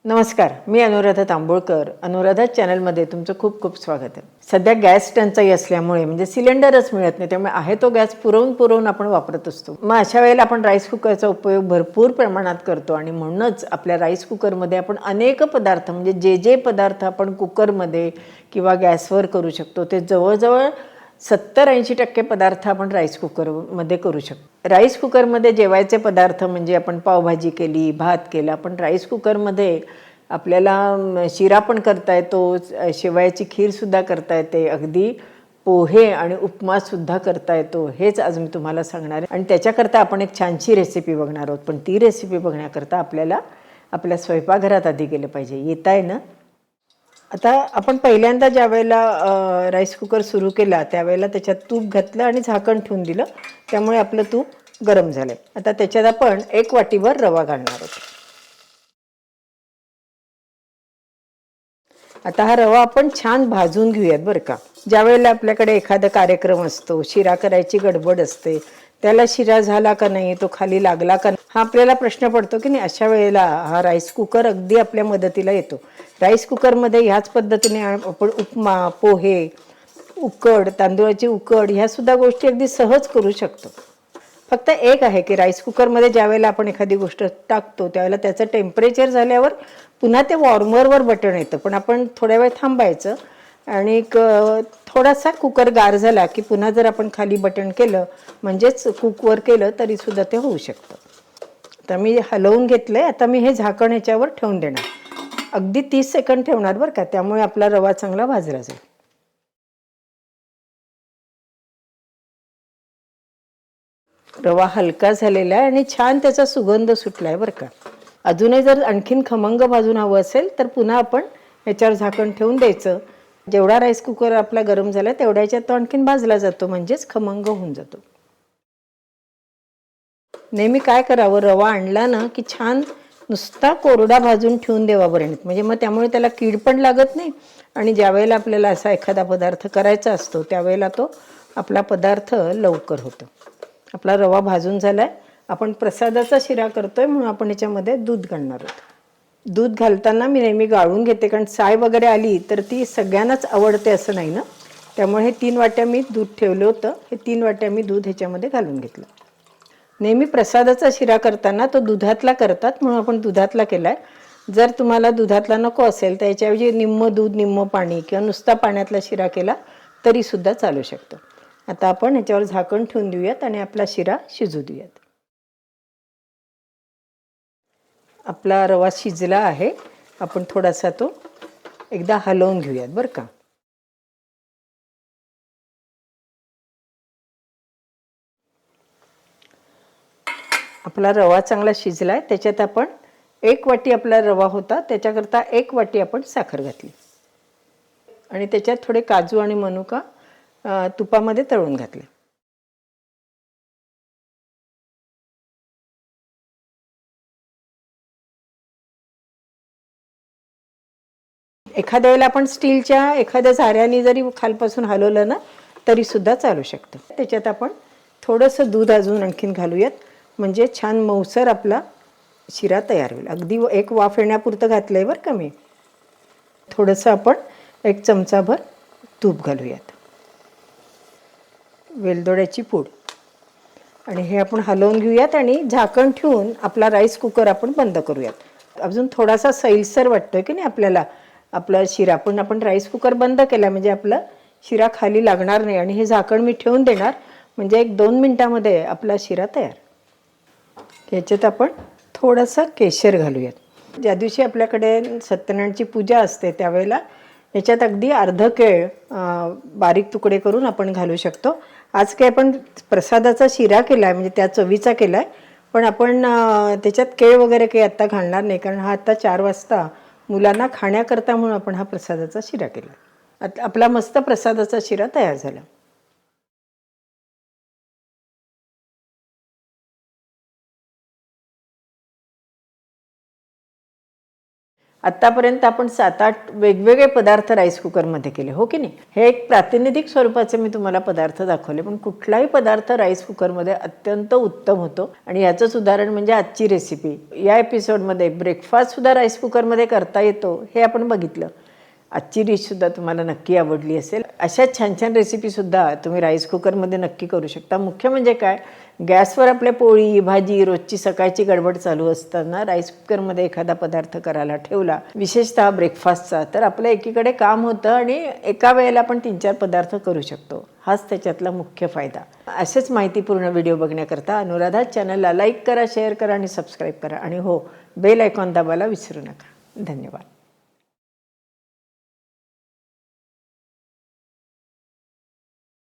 नमस्कार, मी अनुराधा तांबोळकर. अनुराधा चॅनलमध्ये तुमचं खूप खूप स्वागत आहे. सध्या गॅस टंचाई असल्यामुळे म्हणजे सिलेंडरच मिळत नाही, त्यामुळे आहे तो गॅस पुरवून आपण वापरत असतो. मग अशा वेळेला आपण राईस कुकरचा उपयोग भरपूर प्रमाणात करतो आणि म्हणूनच आपल्या राईस कुकरमध्ये आपण अनेक पदार्थ म्हणजे जे पदार्थ आपण कुकरमध्ये किंवा गॅसवर करू शकतो ते जवळजवळ 70-80% पदार्थ आपण राईस कुकरमध्ये करू शकतो. राईस कुकरमध्ये जेवायचे पदार्थ म्हणजे आपण पावभाजी केली, भात केला, पण राईस कुकरमध्ये आपल्याला शिरा पण करता येतो, शेवयाची खीरसुद्धा करता येते, अगदी पोहे आणि उपमासुद्धा करता येतो. हेच आज मी तुम्हाला सांगणार आहे आणि त्याच्याकरता आपण एक छानशी रेसिपी बघणार आहोत. पण ती रेसिपी बघण्याकरता आपल्याला आपल्या स्वयंपाकघरात आधी गेलं पाहिजे. येत आहे ना? आता आपण पहिल्यांदा ज्या वेळेला राईस कुकर सुरू केला त्यावेळेला त्याच्यात तूप घातलं आणि झाकण ठेवून दिलं, त्यामुळे आपलं तूप गरम झालं. आता त्याच्यात आपण 1 वाटीभर रवा घालणार आहोत. आता हा रवा आपण छान भाजून घेऊयात बरं का. ज्या वेळेला आपल्याकडे एखादा कार्यक्रम असतो, शिरा करायची गडबड असते, त्याला शिरा झाला का नाही, तो खाली लागला का नाही, हा आपल्याला प्रश्न पडतो की नाही. अशा वेळेला हा राईस कुकर अगदी आपल्या मदतीला येतो. राईस कुकरमध्ये ह्याच पद्धतीने आपण उपमा, पोहे, उकड, तांदूळाची उकड ह्यासुद्धा गोष्टी अगदी सहज करू शकतो. फक्त एक आहे की राईस कुकरमध्ये ज्या वेळेला आपण एखादी गोष्ट टाकतो त्यावेळेला त्याचं टेम्परेचर झाल्यावर पुन्हा ते वॉर्मरवर बटन येतं, पण आपण थोड्या वेळ थांबायचं आणि थोडासा कुकर गार झाला की पुन्हा जर आपण खाली बटन केलं म्हणजेच कुकवर केलं तरीसुद्धा ते होऊ शकतं. तर मी हलवून घेतलं आहे. आता मी हे झाकण ह्याच्यावर ठेवून देणार, अगदी 30 सेकंद ठेवणार बरं का, त्यामुळे आपला रवा चांगला भाजला जाईल. रवा हलका झालेला आहे आणि छान त्याचा सुगंध सुटला आहे बरं का. अजूनही जर आणखीन खमंग भाजून हवं असेल तर पुन्हा आपण ह्याच्यावर झाकण ठेवून द्यायचं. जेवढा राईस कुकर आपला गरम झाला तेवढ्या ह्याच्यात तो आणखीन भाजला जातो, म्हणजेच खमंग होऊन जातो. नेहमी काय करावं, रवा आणला ना की छान नुसता कोरडा भाजून ठेवून द्यावा बरणीत, म्हणजे मग त्यामुळे त्याला कीड पण लागत नाही आणि ज्या वेळेला आपल्याला असा एखादा पदार्थ करायचा असतो त्यावेळेला तो आपला पदार्थ लवकर होतो. आपला रवा भाजून झालाय. आपण प्रसादाचा शिरा करतोय म्हणून आपण याच्यामध्ये दूध घालणार आहोत. दूध घालताना मी नेहमी गाळून घेते, कारण साय वगैरे आली तर ती सगळ्यांनाच आवडते असं नाही ना, त्यामुळे हे 3 वाट्या मी दूध ठेवलं होतं. हे 3 वाट्या मी दूध ह्याच्यामध्ये घालून घेतलं. नेहमी प्रसादाचा शिरा करताना तो दुधातला करतात म्हणून आपण दुधातला केलाय. जर तुम्हाला दुधातला नको असेल तर याच्याऐवजी निम्म दूध निम्म पाणी किंवा नुसता पाण्यातला शिरा केला तरीसुद्धा चालू शकतो. आता आपण ह्याच्यावर झाकण ठेवून देऊयात आणि आपला शिरा शिजू देऊयात. आपला रवा शिजला आहे. आपण थोडासा तो एकदा हलवून घेऊयात बरं का. आपला रवा चांगला शिजला आहे. त्याच्यात आपण 1 वाटी आपला रवा होता त्याच्याकरता 1 वाटी आपण साखर घातली आणि त्याच्यात थोडे काजू आणि मनुका तुपामध्ये तळून घातले. एखाद्या वेळेला आपण स्टीलच्या एखाद्या झाऱ्याने जरी खालपासून हलवलं ना तरीसुद्धा चालू शकतं. त्याच्यात आपण थोडंसं दूध अजून आणखीन घालूयात, म्हणजे छान मऊसर आपला शिरा तयार होईल. अगदी 1 वाफ येण्यापुरतं घातलं आहे बरं का मी. थोडंसं आपण 1 चमचाभर तूप घालूयात, वेलदोड्याची पूड, आणि हे आपण हलवून घेऊयात आणि झाकण ठेवून आपला राईस कुकर आपण बंद करूयात. अजून थोडासा सैलसर वाटतोय की नाही आपल्याला आपला शिरा, पण आपण राईस कुकर बंद केला म्हणजे आपला शिरा खाली लागणार नाही आणि हे झाकण मी ठेवून देणार, म्हणजे 1-2 मिनिटामध्ये आपला शिरा तयार. ह्याच्यात आपण थोडासा केशर घालूयात. ज्या दिवशी आपल्याकडे सत्यनारायणची पूजा असते त्यावेळेला याच्यात अगदी अर्ध केळ बारीक तुकडे करून आपण घालू शकतो. आज काय आपण प्रसादाचा शिरा केला आहे म्हणजे त्या चवीचा केला आहे, पण आपण त्याच्यात केळ वगैरे काही आत्ता घालणार नाही, कारण हा आत्ता 4 वाजता मुलांना खाण्याकरता म्हणून आपण हा प्रसादाचा शिरा केला. आता आपला मस्त प्रसादाचा शिरा तयार झाला. आतापर्यंत आपण 7-8 वेगवेगळे पदार्थ राईस कुकरमध्ये केले, हो की नाही? हे एक प्रातिनिधिक स्वरूपाचे मी तुम्हाला पदार्थ दाखवले, पण कुठलाही पदार्थ राईस कुकरमध्ये अत्यंत उत्तम होतो. आणि याचंच उदाहरण म्हणजे आजची रेसिपी. या एपिसोडमध्ये ब्रेकफास्टसुद्धा राईस कुकरमध्ये करता येतो हे आपण बघितलं. आजची डिशसुद्धा तुम्हाला नक्की आवडली असेल. अशा छान छान रेसिपीसुद्धा तुम्ही राईस कुकरमध्ये नक्की करू शकता. मुख्य म्हणजे काय, गॅसवर आपल्या पोळी भाजी रोजची सकाळची गडबड चालू असताना राईस कुकरमध्ये एखादा पदार्थ करायला ठेवला, विशेषतः ब्रेकफास्टचा, तर आपलं एकीकडे काम होतं आणि एका वेळेला आपण 3-4 पदार्थ करू शकतो. हाच त्याच्यातला मुख्य फायदा. असेच माहितीपूर्ण व्हिडिओ बघण्याकरता अनुराधा चॅनलला लाईक करा, शेअर करा आणि सबस्क्राईब करा. आणि हो, बेल आयकॉन दाबायला विसरू नका. धन्यवाद.